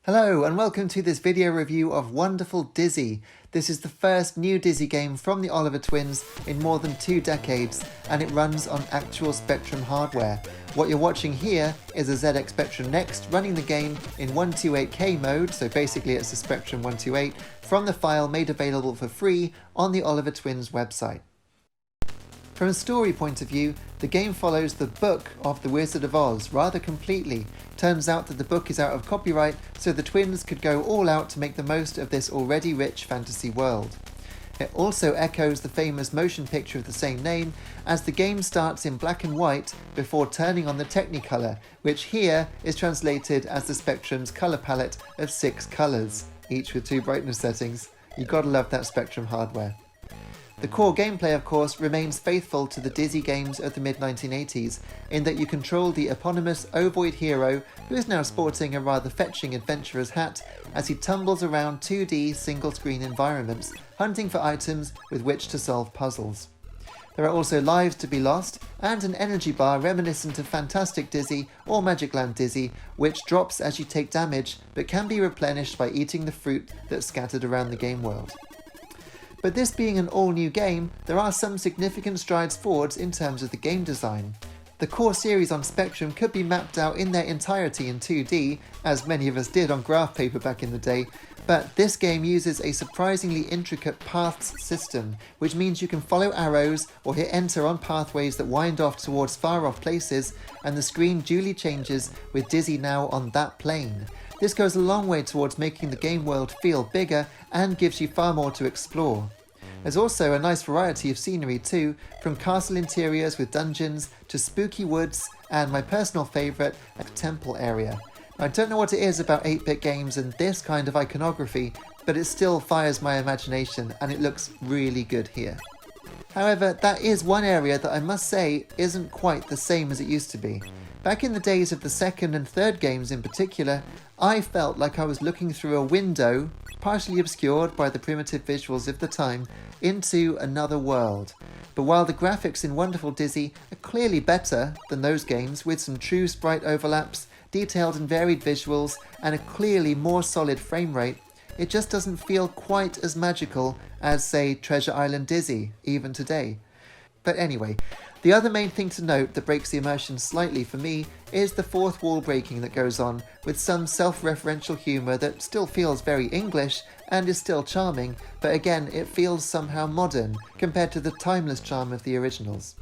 Hello and welcome to this video review of Wonderful Dizzy. This is the first new Dizzy game from the Oliver twins in more than 2 decades, and it runs on actual Spectrum hardware. What you're watching here is a ZX Spectrum Next running the game in 128K mode, so basically it's a Spectrum 128, from the file made available for free on the Oliver twins website. From a story point of view, the game follows the book of The Wizard of Oz rather completely. Turns out that the book is out of copyright, so the twins could go all out to make the most of this already rich fantasy world. It also echoes the famous motion picture of the same name, as the game starts in black and white before turning on the Technicolor, which here is translated as the Spectrum's colour palette of 6 colours, each with 2 brightness settings. You gotta love that Spectrum hardware. The core gameplay, of course, remains faithful to the Dizzy games of the mid-1980s, in that you control the eponymous ovoid hero, who is now sporting a rather fetching adventurer's hat, as he tumbles around 2D single-screen environments, hunting for items with which to solve puzzles. There are also lives to be lost, and an energy bar reminiscent of Fantastic Dizzy or Magic Land Dizzy, which drops as you take damage, but can be replenished by eating the fruit that's scattered around the game world. But this being an all-new game, there are some significant strides forwards in terms of the game design. The core series on Spectrum could be mapped out in their entirety in 2D, as many of us did on graph paper back in the day, but this game uses a surprisingly intricate paths system, which means you can follow arrows or hit enter on pathways that wind off towards far-off places, and the screen duly changes with Dizzy now on that plane. This goes a long way towards making the game world feel bigger and gives you far more to explore. There's also a nice variety of scenery too, from castle interiors with dungeons to spooky woods and my personal favourite, a temple area. I don't know what it is about 8-bit games and this kind of iconography, but it still fires my imagination and it looks really good here. However, that is one area that I must say isn't quite the same as it used to be. Back in the days of the second and third games in particular, I felt like I was looking through a window, partially obscured by the primitive visuals of the time, into another world. But while the graphics in Wonderful Dizzy are clearly better than those games, with some true sprite overlaps, detailed and varied visuals, and a clearly more solid frame rate, it just doesn't feel quite as magical as, say, Treasure Island Dizzy, even today. But anyway, the other main thing to note that breaks the immersion slightly for me is the fourth wall breaking that goes on, with some self-referential humour that still feels very English and is still charming, but again it feels somehow modern compared to the timeless charm of the originals.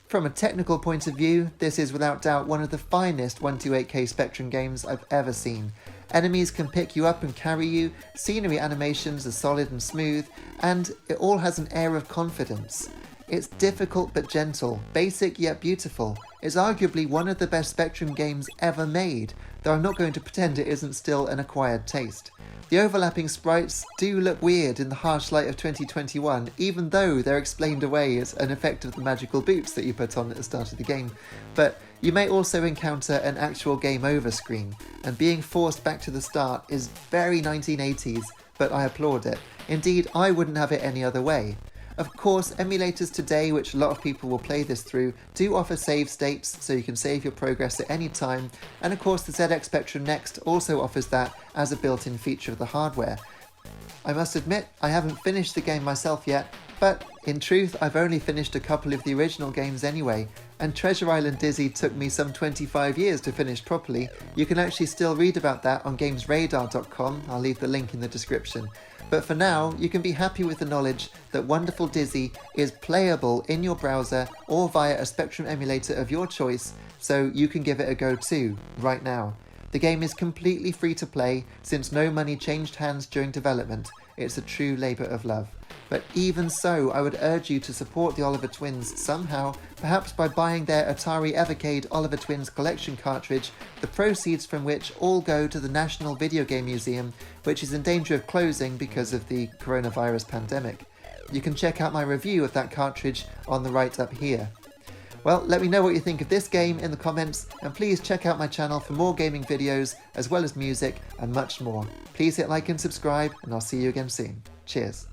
From a technical point of view, this is without doubt one of the finest 128K Spectrum games I've ever seen. Enemies can pick you up and carry you, scenery animations are solid and smooth, and it all has an air of confidence. It's difficult but gentle, basic yet beautiful. It's arguably one of the best Spectrum games ever made, though I'm not going to pretend it isn't still an acquired taste. The overlapping sprites do look weird in the harsh light of 2021, even though they're explained away as an effect of the magical boots that you put on at the start of the game. But you may also encounter an actual game over screen, and being forced back to the start is very 1980s, but I applaud it. Indeed, I wouldn't have it any other way. Of course, emulators today, which a lot of people will play this through, do offer save states, so you can save your progress at any time, and of course the ZX Spectrum Next also offers that as a built-in feature of the hardware. I must admit, I haven't finished the game myself yet, but in truth I've only finished a couple of the original games anyway, and Treasure Island Dizzy took me some 25 years to finish properly. You can actually still read about that on GamesRadar.com, I'll leave the link in the description. But for now, you can be happy with the knowledge that Wonderful Dizzy is playable in your browser or via a Spectrum emulator of your choice, so you can give it a go too, right now. The game is completely free to play, since no money changed hands during development. It's a true labour of love. But even so, I would urge you to support the Oliver twins somehow, perhaps by buying their Atari Evercade Oliver Twins collection cartridge, the proceeds from which all go to the National Video Game Museum, which is in danger of closing because of the coronavirus pandemic. You can check out my review of that cartridge on the right up here. Well, let me know what you think of this game in the comments, and please check out my channel for more gaming videos, as well as music and much more. Please hit like and subscribe, and I'll see you again soon. Cheers.